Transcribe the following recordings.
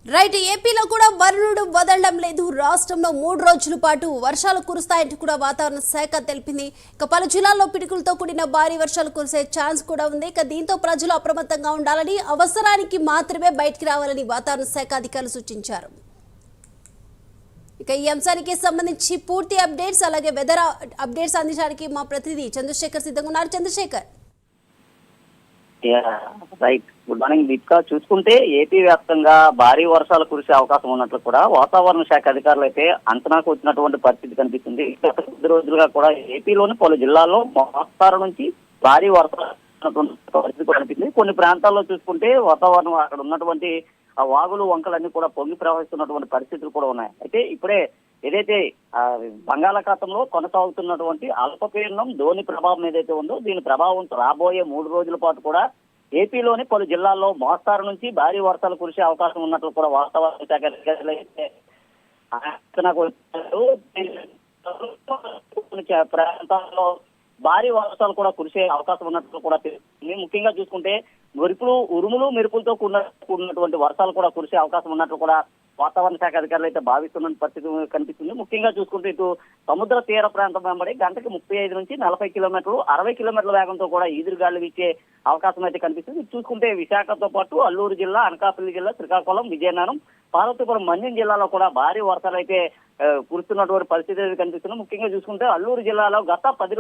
Right, ఏపీలో కూడా వరుణుడు వదలడం లేదు. రాష్ట్రంలో 3 రోజుల పాటు వర్షాలు కురుస్తాయంటూ కూడా వాతావరణ శాఖ తెలిపింది. ఇక పలు జిల్లాల్లో పిడుగులతో కూడిన భారీ వర్షాలు కురిసే ఛాన్స్ కూడా ఉంది. ఇక దీంతో ప్రజలు అప్రమత్తంగా ఉండాలని, అవసరానికి మాత్రమే బయటికి రావాలని వాతావరణ శాఖ అధికారులు సూచించారు. ఇక ఈ అంశానికి సంబంధించి పూర్తి అప్డేట్స్ అలాగే వెదర్ అప్డేట్స్ అందించడానికి మా ప్రతినిధి చంద్రశేఖర్ సిద్ధంగా ఉన్నారు. Chandrashekar, right, good morning Deepika. చూసుకుంటే ఏపీ వ్యాప్తంగా భారీ వర్షాలు కురిసే అవకాశం ఉన్నట్లు కూడా వాతావరణ శాఖ అధికారులు అయితే అంచనాకు వచ్చినటువంటి పరిస్థితి కనిపిస్తుంది. గత కొద్ది రోజులుగా కూడా ఏపీలోని పలు జిల్లాల్లో మోస్తారు నుంచి భారీ వర్షాలు పరిస్థితి కనిపిస్తుంది. కొన్ని ప్రాంతాల్లో చూసుకుంటే వాతావరణం అక్కడ ఉన్నటువంటి ఆ వాగులు వంకలన్నీ కూడా పొంగి ప్రవహిస్తున్నటువంటి పరిస్థితులు కూడా ఉన్నాయి. అయితే ఇప్పుడే ఏదైతే బంగాళాఖాతంలో కొనసాగుతున్నటువంటి అల్పపీడనం ధోని ప్రభావం ఏదైతే ఉందో దీని ప్రభావం రాబోయే 3 రోజుల పాటు కూడా ఏపీలోని పలు జిల్లాల్లో మోస్తారు నుంచి భారీ వర్షాలు కురిసే అవకాశం ఉన్నట్లు కూడా వాతావరణ శాఖ అధికారులు అయితే ప్రాంతాల్లో భారీ వర్షాలు కూడా కురిసే అవకాశం ఉన్నట్లు కూడా తెలుస్తుంది. ముఖ్యంగా చూసుకుంటే ఉరుములు మెరుపులతో కూడినటువంటి వర్షాలు కూడా కురిసే అవకాశం ఉన్నట్లు కూడా వాతావరణ శాఖ అధికారులు అయితే భావిస్తున్న పరిస్థితి కనిపిస్తుంది. ముఖ్యంగా చూసుకుంటే ఇటు సముద్ర తీర ప్రాంతం వెంబడి గంటకి 35 నుంచి 40 కిలోమీటర్లు 60 కిలోమీటర్ల వేగంతో కూడా ఈదురుగాలు వీచే అవకాశం అయితే కనిపిస్తుంది. చూసుకుంటే విశాఖతో పాటు అల్లూరు జిల్లా, అనకాపల్లి జిల్లా, శ్రీకాకుళం, విజయనగరం, పార్వతీపురం, మన్యం జిల్లాలో కూడా భారీ వర్షాలు అయితే కురుస్తున్నటువంటి పరిస్థితి అయితే కనిపిస్తుంది. ముఖ్యంగా చూసుకుంటే అల్లూరు జిల్లాలో గత 10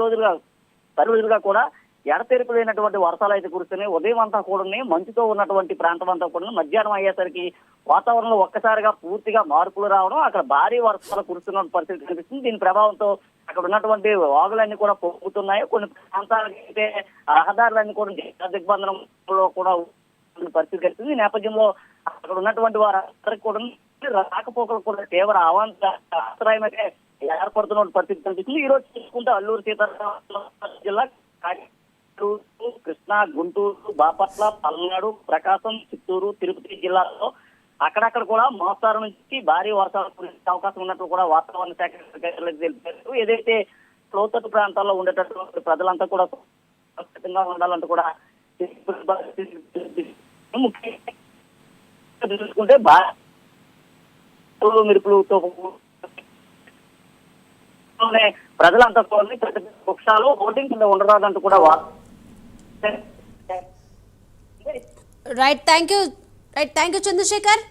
రోజులుగా కూడా ఎడతెరిపి లేనటువంటి వర్షాలు అయితే కురుస్తున్నాయి. ఉదయం అంతా కూడా మంచుతో ఉన్నటువంటి ప్రాంతం అంతా కూడా మధ్యాహ్నం అయ్యేసరికి వాతావరణంలో ఒక్కసారిగా పూర్తిగా మార్పులు రావడం, అక్కడ భారీ వర్షాలు కురుస్తున్న పరిస్థితి కనిపిస్తుంది. దీని ప్రభావంతో అక్కడ ఉన్నటువంటి వాగులన్నీ కూడా పొంగుతున్నాయి. కొన్ని ప్రాంతాలకి అయితే రహదారులన్నీ కూడా దిగ్బంధనంలో కూడా పరిస్థితి కనిపిస్తుంది. ఈ నేపథ్యంలో అక్కడ ఉన్నటువంటి వారందరికీ కూడా రాకపోకలు కూడా తీవ్ర ఆశ్రయం అయితే ఏర్పడుతున్న పరిస్థితి కనిపిస్తుంది. ఈ రోజు చూసుకుంటే అల్లూరు సీతారామరాజు జిల్లా, కృష్ణా, గుంటూరు, బాపట్ల, పల్నాడు, ప్రకాశం, చిత్తూరు, తిరుపతి జిల్లాల్లో అక్కడక్కడ కూడా మోస్తారు నుంచి భారీ వర్షాలు కురిసే అవకాశం ఉన్నట్లు కూడా వాతావరణ శాఖ తెలిపారు. ఏదైతే లోతట్టు ప్రాంతాల్లో ఉండేటటువంటి ప్రజలంతా కూడా సురక్షితంగా ఉండాలంటూ కూడా ముఖ్యంగా చూసుకుంటే మెరుపులతో ప్రజలంతా కూడా వృక్షాలు ఓటింగ్ కింద ఉండరాదంటూ కూడా రైట్, థ్యాంక్ యూ చంద్రశేఖర్.